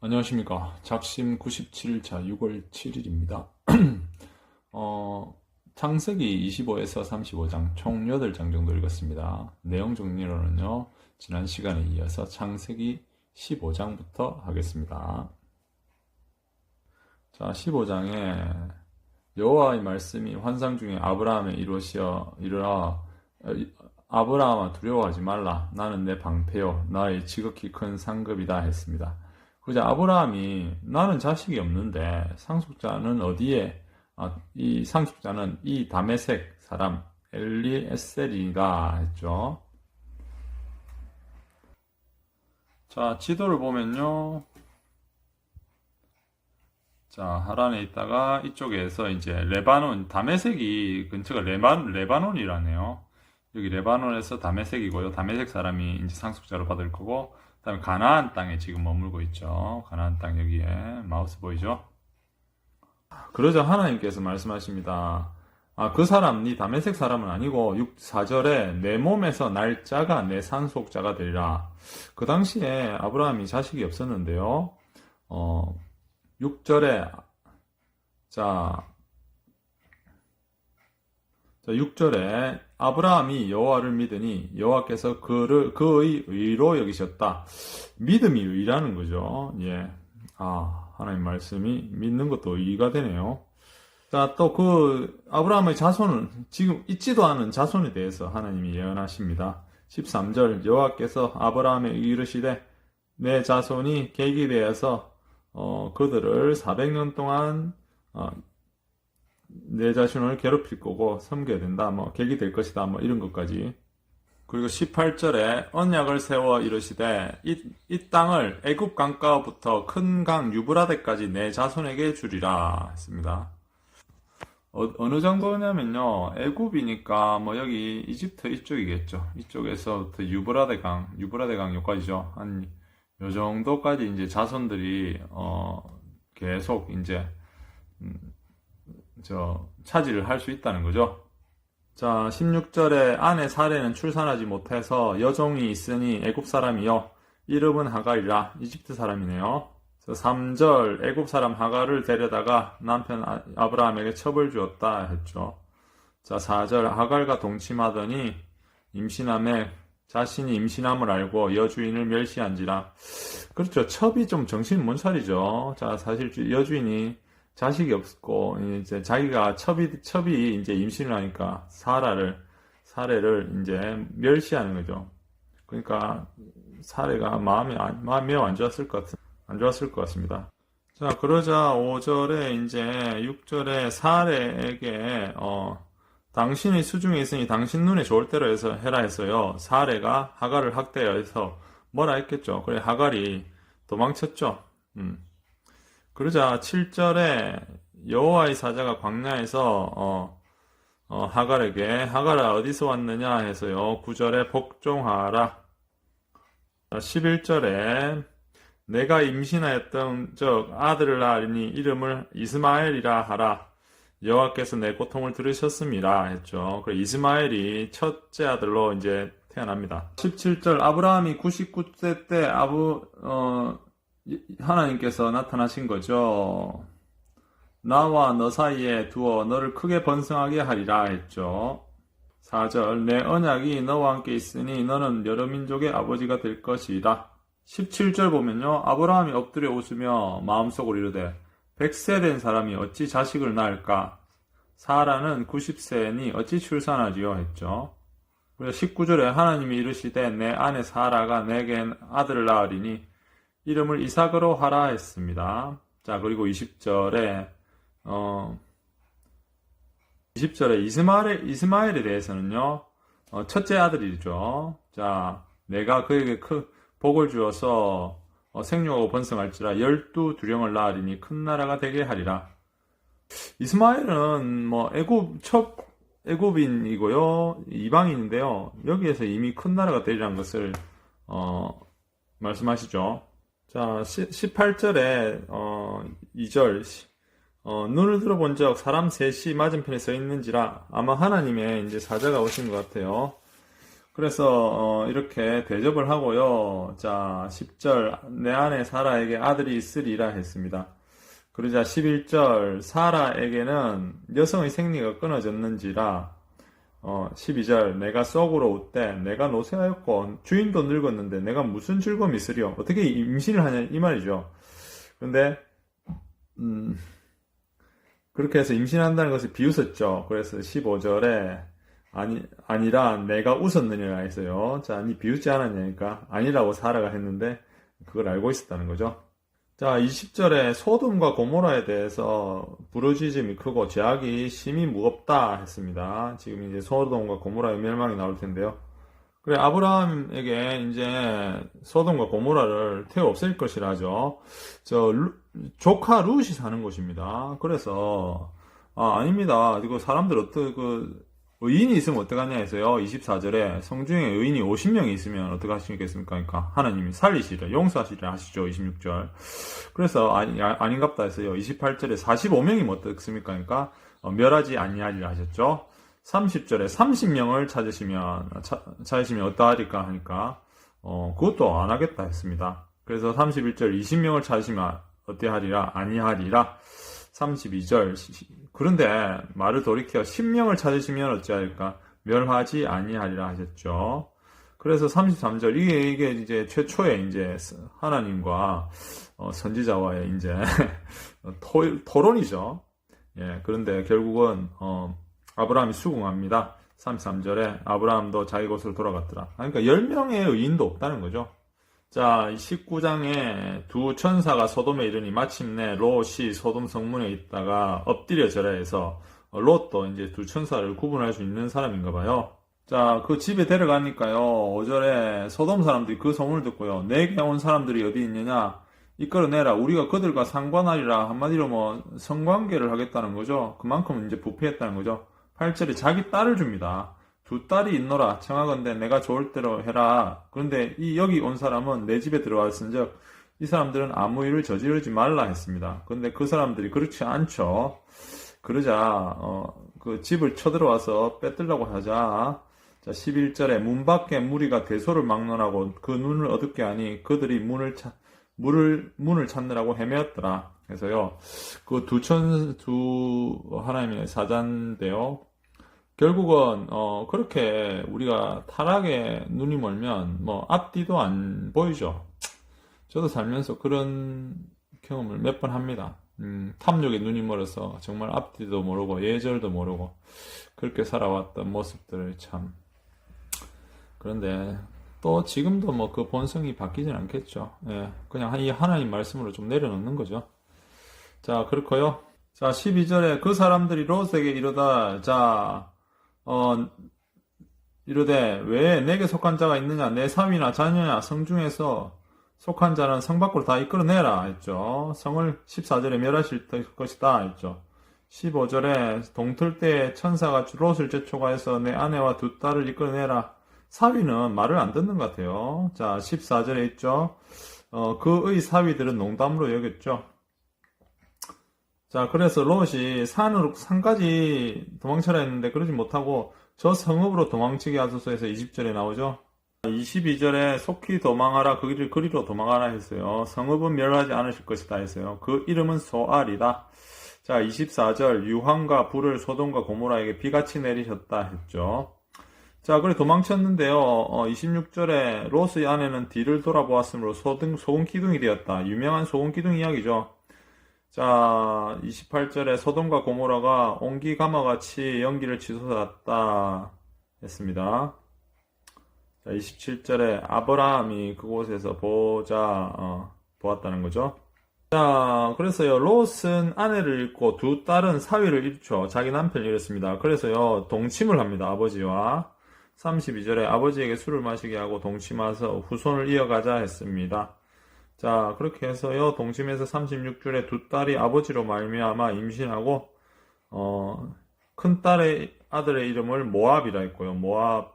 안녕하십니까. 작심 97일차 6월 7일입니다. 창세기 25에서 35장 총 8장 정도 읽었습니다. 내용 정리로는요, 지난 시간에 이어서 창세기 15장부터 하겠습니다. 자, 15장에 여호와의 말씀이 환상 중에 아브라함에 이르라 아브라함아 두려워하지 말라. 나는 내 방패요 나의 지극히 큰 상급이다 했습니다. 그자 아브라함이 나는 자식이 없는데 상속자는 어디에? 이 상속자는 이 다메섹 사람 엘리에셀이다 했죠. 자, 지도를 보면요. 자, 하란에 있다가 이쪽에서 이제 레바논, 다메섹이 근처가 레바논이라네요. 여기 레바논에서 다메섹이고요. 다메섹 사람이 이제 상속자로 받을 거고, 그 다음에 가나안 땅에 지금 머물고 있죠. 가나안 땅 여기에 마우스 보이죠? 그러자 하나님께서 말씀하십니다. 그 사람, 네 다메섹 사람은 아니고 4절에 내 몸에서 날 자가 내 상속자가 되리라. 그 당시에 아브라함이 자식이 없었는데요. 6절에 자 6절에 아브라함이 여호와를 믿으니 여호와께서 그의 의로 여기셨다. 믿음이 의라는 거죠. 예. 하나님 말씀이 믿는 것도 의가 되네요. 자, 또 아브라함의 자손은 지금 있지도 않은 자손에 대해서 하나님이 예언하십니다. 13절 여호와께서 아브라함에 이르시되 내 자손이 계기 되어서 그들을 400년 동안 내 자신을 괴롭힐 거고 섬겨야 된다. 계기 될 것이다. 이런 것까지. 그리고 18절에 언약을 세워 이르시되 이 땅을 애굽 강가부터 큰 강 유브라데까지 내 자손에게 주리라 했습니다. 어느 정도냐면요. 애굽이니까 여기 이집트 이쪽이겠죠. 이쪽에서부터 유브라데 강 여기까지죠. 한 요 정도까지 이제 자손들이 계속 이제 차지를 할 수 있다는 거죠. 자, 16절에 아내 사레는 출산하지 못해서 여종이 있으니 애굽 사람이요 이름은 하갈이라. 이집트 사람이네요. 3절 애굽 사람 하갈을 데려다가 남편 아브라함에게 첩을 주었다 했죠. 자, 4절 하갈과 동침하더니 임신함에 자신이 임신함을 알고 여주인을 멸시한지라. 그렇죠. 첩이 좀 정신 못 차리죠. 자, 사실 여주인이 자식이 없고 이제 자기가 첩이 이제 임신을 하니까 사례를 이제 멸시하는 거죠. 그러니까 사례가 마음이 매우 안 좋았을 것 같습니다. 자, 그러자 5절에 이제 6절에 사례에게 당신의 수중에 있으니 당신 눈에 좋을 대로 해라 했어요. 사례가 하갈을 학대해서 뭐라 했겠죠. 그래 하갈이 도망쳤죠. 그러자 7절에 여호와의 사자가 광야에서 하갈에게 하갈아 어디서 왔느냐 해서요. 9절에 복종하라. 11절에 내가 임신하였던 적 아들을 낳으니 이름을 이스마엘이라 하라. 여호와께서 내 고통을 들으셨습니다 했죠. 그래 이스마엘이 첫째 아들로 이제 태어납니다. 17절 아브라함이 99세 때 하나님께서 나타나신 거죠. 나와 너 사이에 두어 너를 크게 번성하게 하리라 했죠. 4절 내 언약이 너와 함께 있으니 너는 여러 민족의 아버지가 될 것이다. 17절 보면요. 아브라함이 엎드려 웃으며 마음속으로 이르되 100세 된 사람이 어찌 자식을 낳을까? 사라는 90세니 어찌 출산하지요? 했죠. 그리고 19절에 하나님이 이르시되 내 아내 사라가 내게 아들을 낳으리니 이름을 이삭으로 하라 했습니다. 자, 그리고 20절에 이스마엘에 대해서는요, 첫째 아들이죠. 자, 내가 그에게 복을 주어서 생육하고 번성할지라 12두령을 낳으리니 큰 나라가 되게 하리라. 이스마엘은 애굽인이고요, 이방인인데요. 여기에서 이미 큰 나라가 되리라는 것을 말씀하시죠. 자, 18절에 2절 눈을 들어본 적 사람 셋이 맞은편에 서 있는지라. 아마 하나님의 이제 사자가 오신 것 같아요. 그래서 이렇게 대접을 하고요. 자, 10절 내 아내 사라에게 아들이 있으리라 했습니다. 그러자 11절 사라에게는 여성의 생리가 끊어졌는지라 12절 내가 썩으로 웃되 내가 노쇠하였고 주인도 늙었는데 내가 무슨 즐거움이 있으리요. 어떻게 임신을 하냐 이 말이죠. 그런데 그렇게 해서 임신한다는 것을 비웃었죠. 그래서 15절에 아니라 내가 웃었느니라 했어요. 자, 니 비웃지 않았냐니까 아니라고 사라가 했는데 그걸 알고 있었다는 거죠. 자, 20절에 소돔과 고모라에 대해서 부르짖음이 크고 죄악이 심히 무겁다 했습니다. 지금 이제 소돔과 고모라의 멸망이 나올 텐데요. 그래, 아브라함에게 이제 소돔과 고모라를 태워 없앨 것이라 하죠. 조카 룻이 사는 곳입니다. 그래서, 아닙니다. 이거 사람들 의인이 있으면 어떡하냐 해서요. 24절에 성중에 의인이 50명이 있으면 어떡하시겠습니까? 그러니까 하나님이 살리시리라, 용서하시리라 하시죠. 26절. 그래서 아닌갑다 해서요. 28절에 45명이면 어떻습니까? 그러니까 멸하지 아니하리라 하셨죠. 30절에 30명을 찾으시면 어떠하리까 하니까 그것도 안 하겠다 했습니다. 그래서 31절 20명을 찾으시면 어떠하리라 아니하리라. 32절 그런데 말을 돌이켜 10명을 찾으시면 어찌할까 멸하지 아니하리라 하셨죠. 그래서 33절 이게 이제 최초의 이제 하나님과 선지자와의 이제 토론이죠. 예, 그런데 결국은 아브라함이 수긍합니다. 33절에 아브라함도 자기 곳으로 돌아갔더라. 그러니까 10명의 의인도 없다는 거죠. 자, 19장에 두 천사가 소돔에 이르니 마침내 롯이 소돔 성문에 있다가 엎드려 절하해서 롯도 이제 두 천사를 구분할 수 있는 사람인가 봐요. 자, 그 집에 데려가니까요. 5절에 소돔 사람들이 그 소문을 듣고요. 내게 온 사람들이 어디 있느냐? 이끌어내라. 우리가 그들과 상관하리라. 한마디로 뭐 성관계를 하겠다는 거죠. 그만큼 이제 부패했다는 거죠. 8절에 자기 딸을 줍니다. 두 딸이 있노라. 청하건대 내가 좋을 대로 해라. 그런데 여기 온 사람은 내 집에 들어왔은즉 이 사람들은 아무 일을 저지르지 말라 했습니다. 그런데 그 사람들이 그렇지 않죠. 그러자 그 집을 쳐들어와서 빼들라고 하자. 자, 11절에 문 밖에 무리가 대소를 막론하고 그 눈을 어둡게 하니 그들이 문을 찾느라고 헤매었더라. 그래서요, 그 두 하나님의 사자인데요. 결국은 그렇게 우리가 타락에 눈이 멀면 뭐 앞뒤도 안 보이죠. 저도 살면서 그런 경험을 몇 번 합니다. 탐욕에 눈이 멀어서 정말 앞뒤도 모르고 예절도 모르고 그렇게 살아왔던 모습들을 참. 그런데 또 지금도 뭐 그 본성이 바뀌진 않겠죠. 예, 그냥 이 하나님 말씀으로 좀 내려놓는 거죠. 자, 그렇고요. 자, 12절에 그 사람들이 롯에게 이르다. 자, 이르되 왜 내게 속한 자가 있느냐? 내 사위나 자녀냐? 성 중에서 속한 자는 성 밖으로 다 이끌어내라 했죠. 성을 14절에 멸하실 것이다 했죠. 15절에 동틀 때에 천사가 롯을 재촉하여서 내 아내와 두 딸을 이끌어내라. 사위는 말을 안 듣는 것 같아요. 자, 14절에 있죠. 그의 사위들은 농담으로 여겼죠. 자, 그래서 롯이 산까지 도망쳐라 했는데 그러지 못하고 저 성읍으로 도망치게 하소서 해서 20절에 나오죠. 22절에 속히 도망하라 그 길을 그리로 도망하라 했어요. 성읍은 멸하지 않으실 것이다 했어요. 그 이름은 소알이다. 자, 24절 유황과 불을 소돔과 고모라에게 비같이 내리셨다 했죠. 자, 그래 도망쳤는데요. 26절에 롯의 아내는 뒤를 돌아보았으므로 소금 기둥이 되었다. 유명한 소금 기둥 이야기죠. 자, 28절에 소돔과 고모라가 옹기가마같이 연기를 치솟았다 했습니다. 자, 27절에 아브라함이 그곳에서 보았다는 거죠. 자, 그래서요, 롯은 아내를 잃고 두 딸은 사위를 잃죠. 자기 남편을 잃었습니다. 그래서요, 동침을 합니다. 아버지와. 32절에 아버지에게 술을 마시게 하고 동침해서 후손을 이어가자 했습니다. 자, 그렇게 해서요, 동침에서 36절에 두 딸이 아버지로 말미암아 임신하고, 큰 딸의 아들의 이름을 모압이라 했고요. 모압.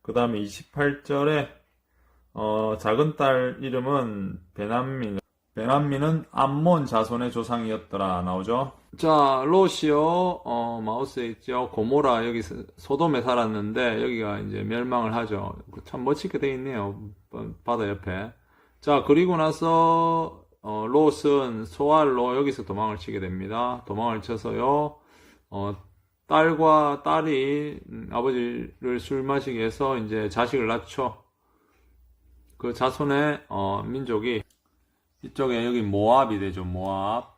그 다음에 28절에, 작은 딸 이름은 베난민은 암몬 자손의 조상이었더라 나오죠. 자, 롯이요, 마우스에 있죠. 고모라, 여기 소돔에 살았는데, 여기가 이제 멸망을 하죠. 참 멋지게 돼 있네요. 바다 옆에. 자, 그리고 나서, 롯은 소알로 여기서 도망을 치게 됩니다. 도망을 쳐서요, 딸과 딸이 아버지를 술 마시게 해서 이제 자식을 낳죠. 그 자손의, 민족이, 이쪽에 여기 모압이 되죠. 모압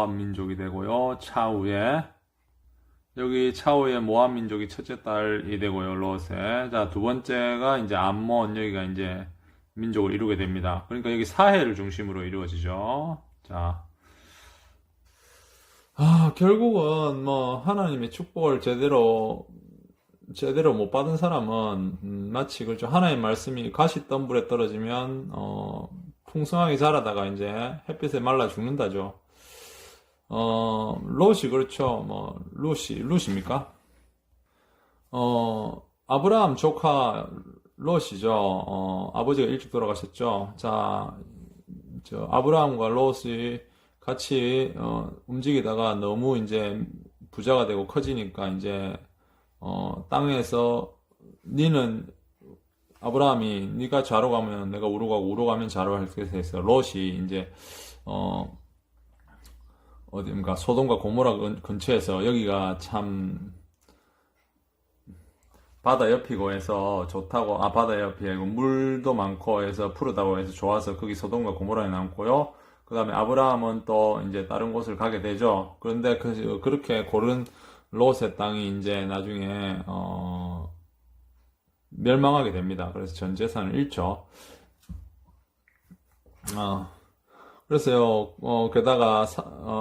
민족이 되고요. 차후에 여기 차후에 모압 민족이 첫째 딸이 되고요. 롯에. 자, 두 번째가 이제 암몬, 여기가 이제 민족을 이루게 됩니다. 그러니까 여기 사해를 중심으로 이루어지죠. 자, 결국은 뭐 하나님의 축복을 제대로 못 받은 사람은 마치 그렇죠. 하나님의 말씀이 가시덤불에 떨어지면 풍성하게 자라다가 이제 햇빛에 말라 죽는다죠. 롯이 그렇죠. 뭐 룻입니까? 아브라함 조카 롯이죠. 아버지가 일찍 돌아가셨죠. 자, 아브라함과 롯이 같이 움직이다가 너무 이제 부자가 되고 커지니까 이제 땅에서 아브라함이 네가 좌로 가면 내가 우로 가고 우로 가면 좌로 할게 해서 롯이 이제 어디인가 소돔과 고모라 근처에서 여기가 참 바다 옆이고 해서 좋다고 바다 옆이고 물도 많고 해서 푸르다고 해서 좋아서 거기 소돔과 고모라에 남고요. 그 다음에 아브라함은 또 이제 다른 곳을 가게 되죠. 그런데 그렇게 고른 롯의 땅이 이제 나중에 멸망하게 됩니다. 그래서 전 재산을 잃죠. 그래서요, 게다가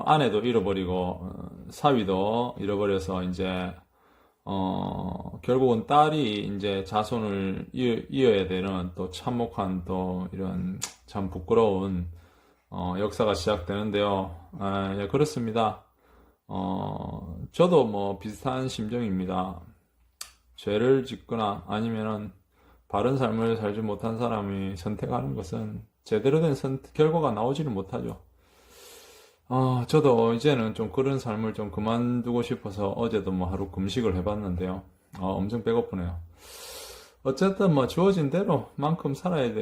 아내도 잃어버리고 사위도 잃어버려서 이제 결국은 딸이 이제 자손을 이어야 되는 또 참혹한 또 이런 참 부끄러운 역사가 시작되는데요. 예, 그렇습니다. 저도 뭐 비슷한 심정입니다. 죄를 짓거나 아니면은 바른 삶을 살지 못한 사람이 선택하는 것은 제대로 된 결과가 나오지를 못하죠. 저도 이제는 좀 그런 삶을 좀 그만두고 싶어서 어제도 뭐 하루 금식을 해봤는데요. 엄청 배고프네요. 어쨌든 뭐 주어진 대로 만큼 살아야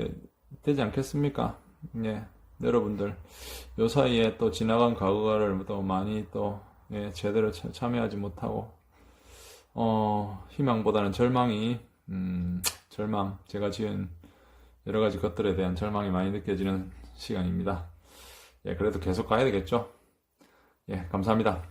되지 않겠습니까? 예, 여러분들 요 사이에 또 지나간 과거를 또 많이 또 제대로 참여하지 못하고 희망보다는 절망, 제가 지은 여러 가지 것들에 대한 절망이 많이 느껴지는 시간입니다. 예, 그래도 계속 가야 되겠죠? 예, 감사합니다.